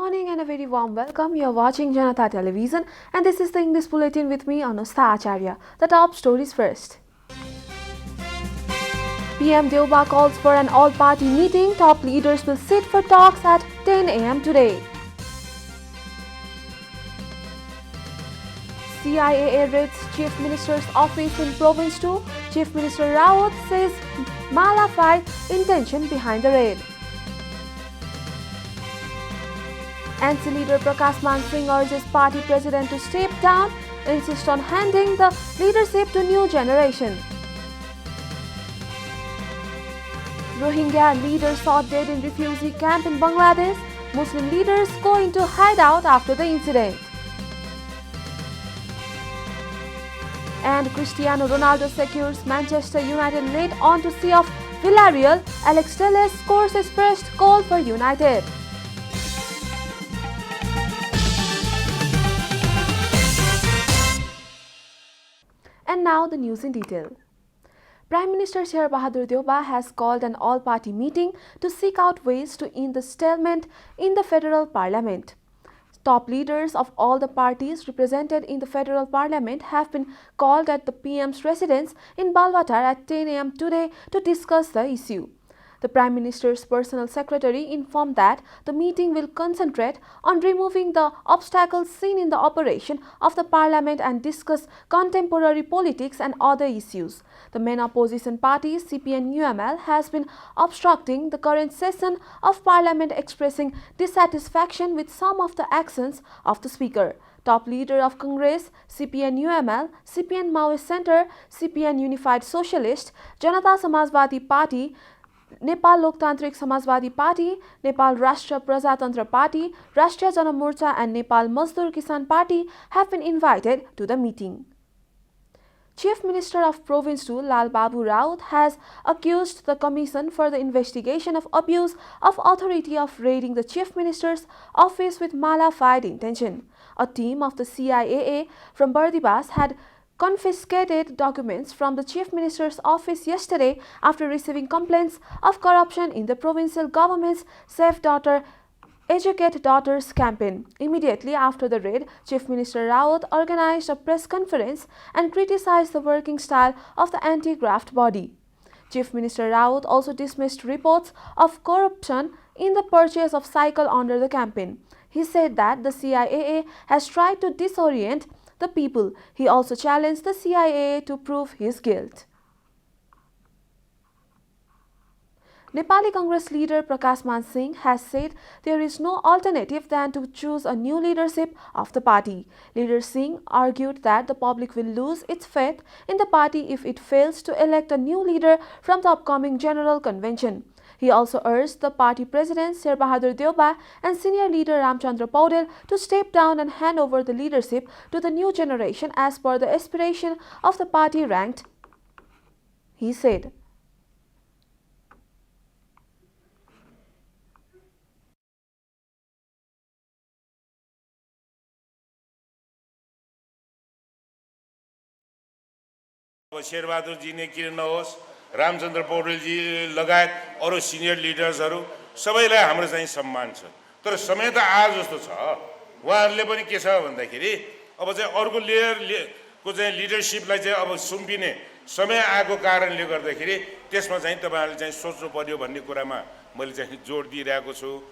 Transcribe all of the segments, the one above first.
morning and a very warm welcome. You are watching Janata Television and this is the English Bulletin with me, Anustha Acharya. The top stories first. PM Deuba calls for an all-party meeting. Top leaders will sit for talks at 10 a.m. today. CIAA raids Chief Minister's office in Province 2. Chief Minister Rawat says Mala Fai intention behind the raid. NC leader Prakash Man Singh urges party president to step down, insists on handing the leadership to new generation. Rohingya leader shot dead in refugee camp in Bangladesh. Muslim leaders go into hideout after the incident. And Cristiano Ronaldo secures Manchester United late on to see off Villarreal. Alex Telles scores his first goal for United. And now the news in detail. Prime Minister Sher Bahadur Deuba has called an all-party meeting to seek out ways to end the stalemate in the federal parliament. Top leaders of all the parties represented in the federal parliament have been called at the PM's residence in Balwatar at 10 a.m. today to discuss the issue. The Prime Minister's personal secretary informed that the meeting will concentrate on removing the obstacles seen in the operation of the parliament and discuss contemporary politics and other issues. The main opposition party, CPN-UML, has been obstructing the current session of parliament, expressing dissatisfaction with some of the actions of the speaker. Top leader of Congress, CPN-UML, CPN Maoist Center, CPN Unified Socialist, Janata Samajwadi Party, Nepal Loktantrik Samajwadi Party, Nepal Rashtra Prajatantra Party, Rashtriya Janamorcha and Nepal Mazdoor Kisan Party have been invited to the meeting. Chief Minister of Province 2, Lal Babu Raut, has accused the Commission for the Investigation of Abuse of Authority of raiding the Chief Minister's office with mala-fide intention. A team of the CIAA from Bardibas had confiscated documents from the Chief Minister's office yesterday after receiving complaints of corruption in the provincial government's Safe Daughter, Educate Daughters campaign. Immediately after the raid, Chief Minister Rawat organized a press conference and criticized the working style of the anti-graft body. Chief Minister Rawat also dismissed reports of corruption in the purchase of cycle under the campaign. He said that the CIAA has tried to disorient the people. He also challenged the CIAA to prove his guilt. Nepali Congress leader Prakash Man Singh has said there is no alternative than to choose a new leadership of the party. Leader Singh argued that the public will lose its faith in the party if it fails to elect a new leader from the upcoming General Convention. He also urged the party president Sher Bahadur Deuba and senior leader Ramchandra Paudel to step down and hand over the leadership to the new generation as per the aspiration of the party ranked. He said, Sher Bahadur जी ने किन नहोस् रामचन्द्र पौडेल जी लगायत अरु senior लिडर्सहरु सबैलाई हाम्रो चाहिँ सम्मान छ तर समय त आज जस्तो छ उहाँहरुले पनि के छ भन्दाखेरि अब चाहिँ अर्को लेयरको चाहिँ लिडरशिपलाई चाहिँ अब सुम्पिने समय आएको कारणले गर्दाखेरि त्यसमा चाहिँ तपाईहरुले चाहिँ सोच्नु पर्यो भन्ने कुरामा मैले चाहिँ जोड दिइरहेको छु.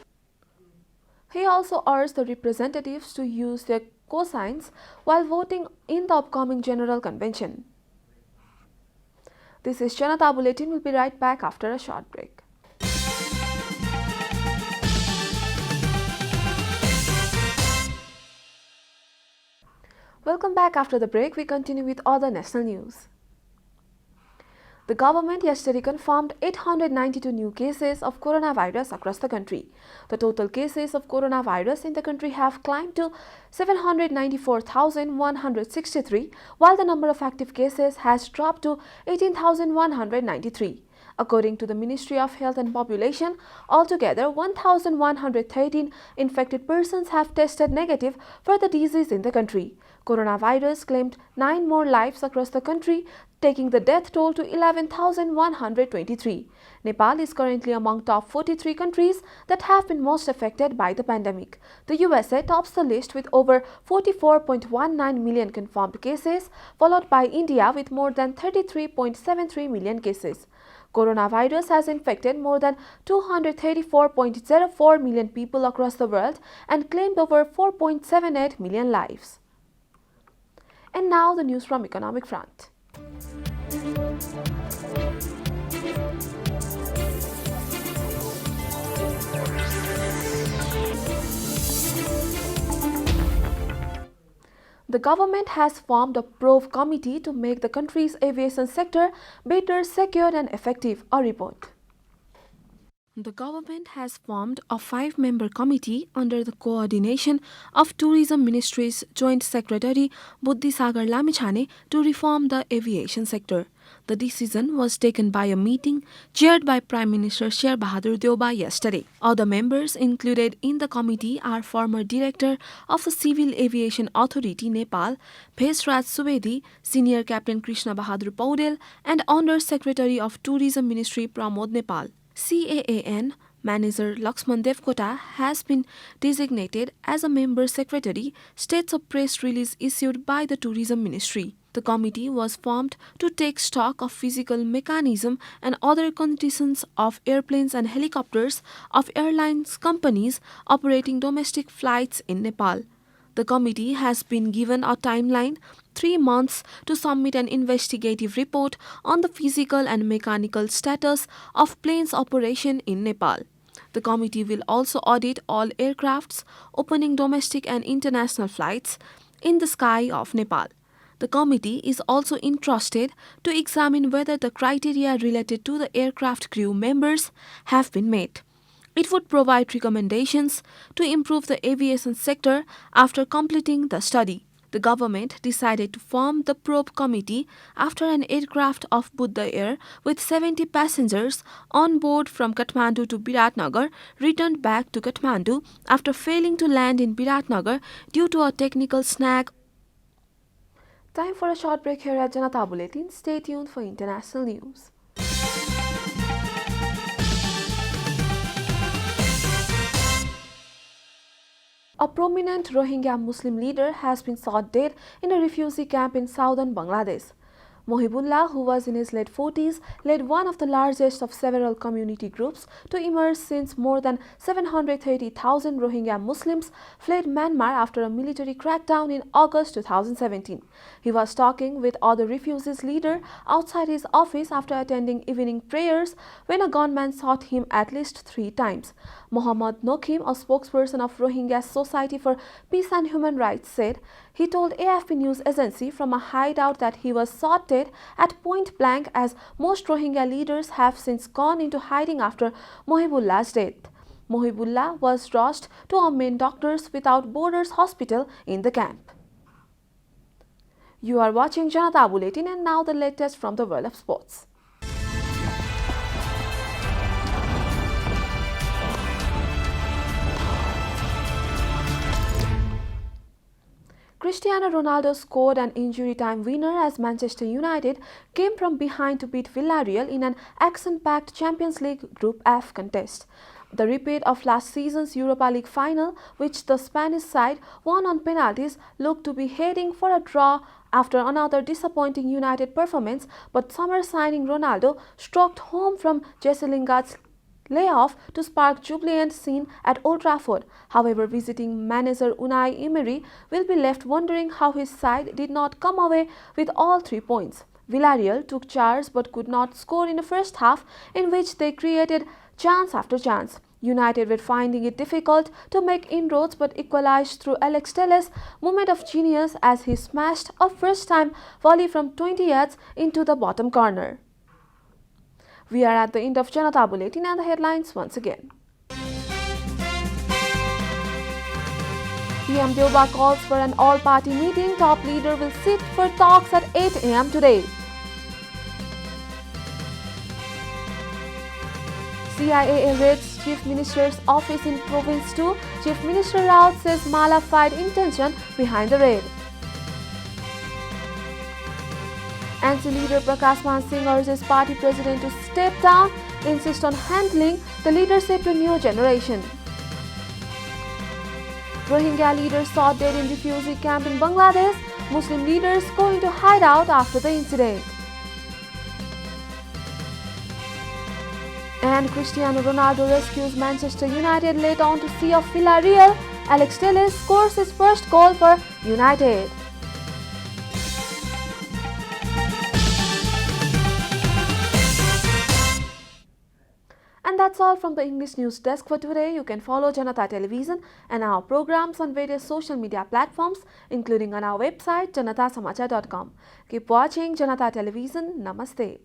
He also urged the representatives to use their cosigns while voting in the upcoming General Convention. This is Janata Bulletin. We'll be right back after a short break. Welcome back after the break. We continue with other national news. The government yesterday confirmed 892 new cases of coronavirus across the country. The total cases of coronavirus in the country have climbed to 794,163, while the number of active cases has dropped to 18,193. According to the Ministry of Health and Population, altogether 1,113 infected persons have tested negative for the disease in the country. Coronavirus claimed 9 more lives across the country, taking the death toll to 11,123. Nepal is currently among top 43 countries that have been most affected by the pandemic. The USA tops the list with over 44.19 million confirmed cases, followed by India with more than 33.73 million cases. Coronavirus has infected more than 234.04 million people across the world and claimed over 4.78 million lives. And now the news from economic front. The government has formed a probe committee to make the country's aviation sector better, secure and effective. A report. The government has formed a 5-member committee under the coordination of Tourism Ministry's Joint Secretary Buddhisagar Lamichhane to reform the aviation sector. The decision was taken by a meeting chaired by Prime Minister Sher Bahadur Deuba yesterday. Other members included in the committee are former Director of the Civil Aviation Authority Nepal, Bhesraj Subedi, Senior Captain Krishna Bahadur Paudel, and Under Secretary of Tourism Ministry Pramod Nepal. CAAN Manager Laxman Devkota has been designated as a member secretary, states a press release issued by the Tourism Ministry. The committee was formed to take stock of physical mechanism and other conditions of airplanes and helicopters of airlines companies operating domestic flights in Nepal. The committee has been given a timeline, 3 months, to submit an investigative report on the physical and mechanical status of planes' operation in Nepal. The committee will also audit all aircrafts opening domestic and international flights in the sky of Nepal. The committee is also entrusted to examine whether the criteria related to the aircraft crew members have been met. It would provide recommendations to improve the aviation sector after completing the study. The government decided to form the probe committee after an aircraft of Buddha Air with 70 passengers on board from Kathmandu to Biratnagar returned back to Kathmandu after failing to land in Biratnagar due to a technical snag. Time for a short break here at Janata Bulletin. Stay tuned for international news. A prominent Rohingya Muslim leader has been shot dead in a refugee camp in southern Bangladesh. Mohibullah, who was in his late 40s, led one of the largest of several community groups to emerge since more than 730,000 Rohingya Muslims fled Myanmar after a military crackdown in August 2017. He was talking with other refugees leaders outside his office after attending evening prayers when a gunman shot him at least 3 times. Mohammad Nokim, a spokesperson of Rohingya Society for Peace and Human Rights, said he told AFP news agency from a hideout that he was shot dead at point blank, as most Rohingya leaders have since gone into hiding after Mohibullah's death. Mohibullah was rushed to a main Doctors Without Borders hospital in the camp. You are watching Janata Bulletin, and now the latest from the world of sports. Cristiano Ronaldo scored an injury time winner as Manchester United came from behind to beat Villarreal in an action-packed Champions League Group F contest. The repeat of last season's Europa League final, which the Spanish side won on penalties, looked to be heading for a draw after another disappointing United performance, but summer signing Ronaldo stroked home from Jesse Lingard's layoff to spark jubilant scene at Old Trafford. However, visiting manager Unai Emery will be left wondering how his side did not come away with all 3 points. Villarreal took charge but could not score in the first half, in which they created chance after chance. United were finding it difficult to make inroads but equalized through Alex Telles' moment of genius as he smashed a first-time volley from 20 yards into the bottom corner. We are at the end of Janata Bulletin, and the headlines once again. PM Deuba calls for an all-party meeting. Top leader will sit for talks at 8 a.m. today. CIAA raids Chief Minister's office in Province 2. Chief Minister Raut says malignified intention behind the raid. NC leader Prakash Man Singh urges party president to step down, insist on handling the leadership to new generation. Rohingya leaders sought dead in refugee camp in Bangladesh. Muslim leaders go into hideout after the incident. And Cristiano Ronaldo rescues Manchester United late on to sea of Villarreal. Alex Telles scores his first goal for United. And that's all from the English News Desk for today. You can follow Janata Television and our programs on various social media platforms, including on our website janatasamachar.com. Keep watching Janata Television. Namaste.